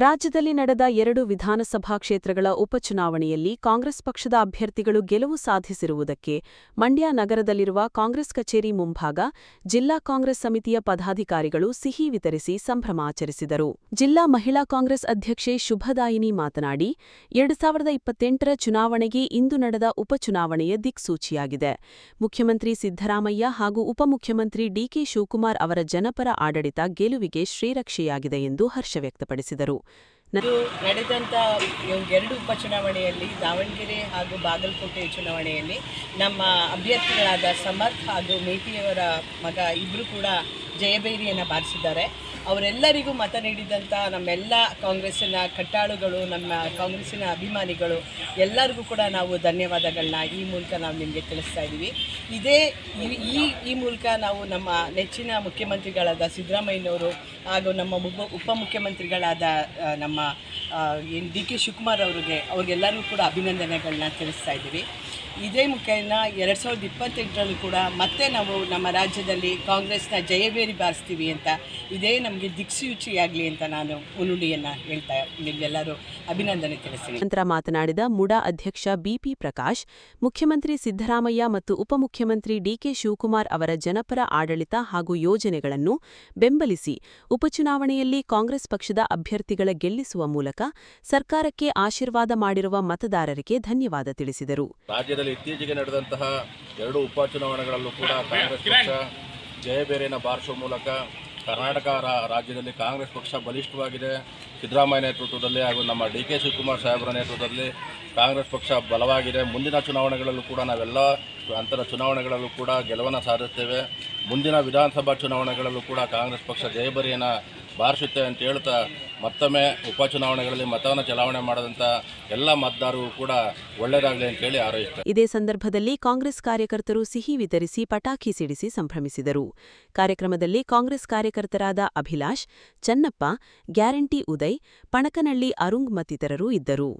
ರಾಜ್ಯದಲ್ಲಿ ನಡೆದ 2 ವಿಧಾನಸಭಾ ಕ್ಷೇತ್ರಗಳ ಉಪಚುನಾವಣೆಯಲ್ಲಿ ಕಾಂಗ್ರೆಸ್ ಪಕ್ಷದ ಅಭ್ಯರ್ಥಿಗಳು ಗೆಲುವು ಸಾಧಿಸಿರುವುದಕ್ಕೆ ಮಂಡ್ಯ ನಗರದಲ್ಲಿರುವ ಕಾಂಗ್ರೆಸ್ ಕಚೇರಿ ಮುಂಭಾಗ ಜಿಲ್ಲಾ ಕಾಂಗ್ರೆಸ್ ಸಮಿತಿಯ ಪದಾಧಿಕಾರಿಗಳು ಸಿಹಿ ವಿತರಿಸಿ ಸಂಭ್ರಮಾಚರಿಸಿದರು. ಜಿಲ್ಲಾ ಮಹಿಳಾ ಕಾಂಗ್ರೆಸ್ ಅಧ್ಯಕ್ಷೆ ಶುಭದಾಯಿನಿ ಮಾತನಾಡಿ, 2028ರ ಚುನಾವಣೆಗೆ ಇಂದು ನಡೆದ ಉಪಚುನಾವಣೆಯ ದಿಕ್ಸೂಚಿಯಾಗಿದೆ. ಮುಖ್ಯಮಂತ್ರಿ ಸಿದ್ದರಾಮಯ್ಯ ಹಾಗೂ ಉಪಮುಖ್ಯಮಂತ್ರಿ ಡಿಕೆ ಶಿವಕುಮಾರ್ ಅವರ ಜನಪರ ಆಡಳಿತ ಗೆಲುವಿಗೆ ಶ್ರೀರಕ್ಷೆಯಾಗಿದೆ ಎಂದು ಹರ್ಷ ವ್ಯಕ್ತಪಡಿಸಿದರು. ನಡೆದಂಥ 2 ಉಪಚುನಾವಣೆಯಲ್ಲಿ ದಾವಣಗೆರೆ ಹಾಗೂ ಬಾಗಲಕೋಟೆ ಚುನಾವಣೆಯಲ್ಲಿ ನಮ್ಮ ಅಭ್ಯರ್ಥಿಗಳಾದ ಸಮರ್ಥ್ ಹಾಗೂ ಮೇಟಿಯವರ ಮಗ ಇಬ್ಬರು ಕೂಡ ಜಯಭೇರಿಯನ್ನು ಬಾರಿಸಿದ್ದಾರೆ. ಅವರೆಲ್ಲರಿಗೂ ಮತ ನೀಡಿದಂಥ ನಮ್ಮೆಲ್ಲ ಕಾಂಗ್ರೆಸ್ಸಿನ ಕಟ್ಟಾಳುಗಳು, ನಮ್ಮ ಕಾಂಗ್ರೆಸ್ಸಿನ ಅಭಿಮಾನಿಗಳು ಎಲ್ಲರಿಗೂ ಕೂಡ ನಾವು ಧನ್ಯವಾದಗಳನ್ನ ಈ ಮೂಲಕ ನಾವು ನಿಮಗೆ ತಿಳಿಸ್ತಾ ಇದ್ದೀವಿ. ಈ ಮೂಲಕ ನಾವು ನಮ್ಮ ನೆಚ್ಚಿನ ಮುಖ್ಯಮಂತ್ರಿಗಳಾದ ಸಿದ್ದರಾಮಯ್ಯನವರು ಹಾಗೂ ನಮ್ಮ ಉಪಮುಖ್ಯಮಂತ್ರಿಗಳಾದ ನಮ್ಮ ಡಿ ಕೆ ಶಿವಕುಮಾರ್ ಅವ್ರಿಗೆಲ್ಲರಿಗೂ ಕೂಡ ಅಭಿನಂದನೆಗಳನ್ನ ತಿಳಿಸ್ತಾ ಇದ್ದೀವಿ. ಇದೇ ಮುಖೇನ 2028ರಲ್ಲೂ ಕೂಡ ಮತ್ತೆ ನಾವು ನಮ್ಮ ರಾಜ್ಯದಲ್ಲಿ ಕಾಂಗ್ರೆಸ್ನ ಜಯಭೇರಿ ಬಾರಿಸ್ತೀವಿ ಅಂತ, ಇದೇ ನಮಗೆ ದಿಕ್ಸೂಚಿಯಾಗಲಿ ಅಂತ ನಾನು ಮುನ್ನುಡಿಯನ್ನು ಹೇಳ್ತಾ ನಿಮಗೆಲ್ಲರೂ ಅಭಿನಂದನೆ ತಿಳಿಸ್ತೀನಿ. ನಂತರ ಮಾತನಾಡಿದ ಮುಡಾ ಅಧ್ಯಕ್ಷ ಬಿಪಿ ಪ್ರಕಾಶ್, ಮುಖ್ಯಮಂತ್ರಿ ಸಿದ್ದರಾಮಯ್ಯ ಮತ್ತು ಉಪಮುಖ್ಯಮಂತ್ರಿ ಡಿಕೆ ಶಿವಕುಮಾರ್ ಅವರ ಜನಪರ ಆಡಳಿತ ಹಾಗೂ ಯೋಜನೆಗಳನ್ನು ಬೆಂಬಲಿಸಿ ಉಪಚುನಾವಣೆಯಲ್ಲಿ ಕಾಂಗ್ರೆಸ್ ಪಕ್ಷದ ಅಭ್ಯರ್ಥಿಗಳ ಗೆಲ್ಲಿಸುವ ಮೂಲಕ ಸರ್ಕಾರಕ್ಕೆ ಆಶೀರ್ವಾದ ಮಾಡಿರುವ ಮತದಾರರಿಗೆ ಧನ್ಯವಾದ ತಿಳಿಸಿದರು. ಇತ್ತೀಚೆಗೆ ನಡೆದಂತಹ 2 ಉಪಚುನಾವಣೆಗಳಲ್ಲೂ ಕೂಡ ಕಾಂಗ್ರೆಸ್ ಪಕ್ಷ ಜಯಬೇರಿಯನ್ನು ಬಾರಿಸುವ ಮೂಲಕ ಕರ್ನಾಟಕ ರಾಜ್ಯದಲ್ಲಿ ಕಾಂಗ್ರೆಸ್ ಪಕ್ಷ ಬಲಿಷ್ಠವಾಗಿದೆ. ಸಿದ್ದರಾಮಯ್ಯ ನೇತೃತ್ವದಲ್ಲಿ ಹಾಗೂ ನಮ್ಮ ಡಿ ಕೆ ಶಿವಕುಮಾರ್ ಸಾಹೇಬರ ನೇತೃತ್ವದಲ್ಲಿ ಕಾಂಗ್ರೆಸ್ ಪಕ್ಷ ಬಲವಾಗಿದೆ. ಮುಂದಿನ ಚುನಾವಣೆಗಳಲ್ಲೂ ಕೂಡ ನಾವೆಲ್ಲ ಅಂತರ ಚುನಾವಣೆಗಳಲ್ಲೂ ಕೂಡ ಗೆಲುವನ್ನು ಸಾಧಿಸ್ತೇವೆ. ಮುಂದಿನ ವಿಧಾನಸಭಾ ಚುನಾವಣೆಗಳಲ್ಲೂ ಕೂಡ ಕಾಂಗ್ರೆಸ್ ಪಕ್ಷ ಜಯಭೇರಿಯನ್ನು ಬಾರಿಸುತ್ತೆ ಅಂತ ಹೇಳ್ತಾ ಮತ್ತೊಮ್ಮೆ ಉಪಚುನಾವಣೆಗಳಲ್ಲಿ ಮತವನ್ನು ಚಲಾವಣೆ ಮಾಡದಂಥ ಎಲ್ಲ ಮತದಾರರು ಕೂಡ ಒಳ್ಳೆಯದಾಗಲಿ ಅಂತೇಳಿ ಹಾರೈಸುತ್ತಾರೆ. ಇದೇ ಸಂದರ್ಭದಲ್ಲಿ ಕಾಂಗ್ರೆಸ್ ಕಾರ್ಯಕರ್ತರು ಸಿಹಿ ವಿತರಿಸಿ ಪಟಾಕಿ ಸಿಡಿಸಿ ಸಂಭ್ರಮಿಸಿದರು. ಕಾರ್ಯಕ್ರಮದಲ್ಲಿ ಕಾಂಗ್ರೆಸ್ ಕಾರ್ಯಕರ್ತರಾದ ಅಭಿಲಾಷ್, ಚನ್ನಪ್ಪ, ಗ್ಯಾರಂಟಿ ಉದಯ್, ಪಣಕನಳ್ಳಿ ಅರುಣ್ ಮತ್ತಿತರರು ಇದ್ದರು.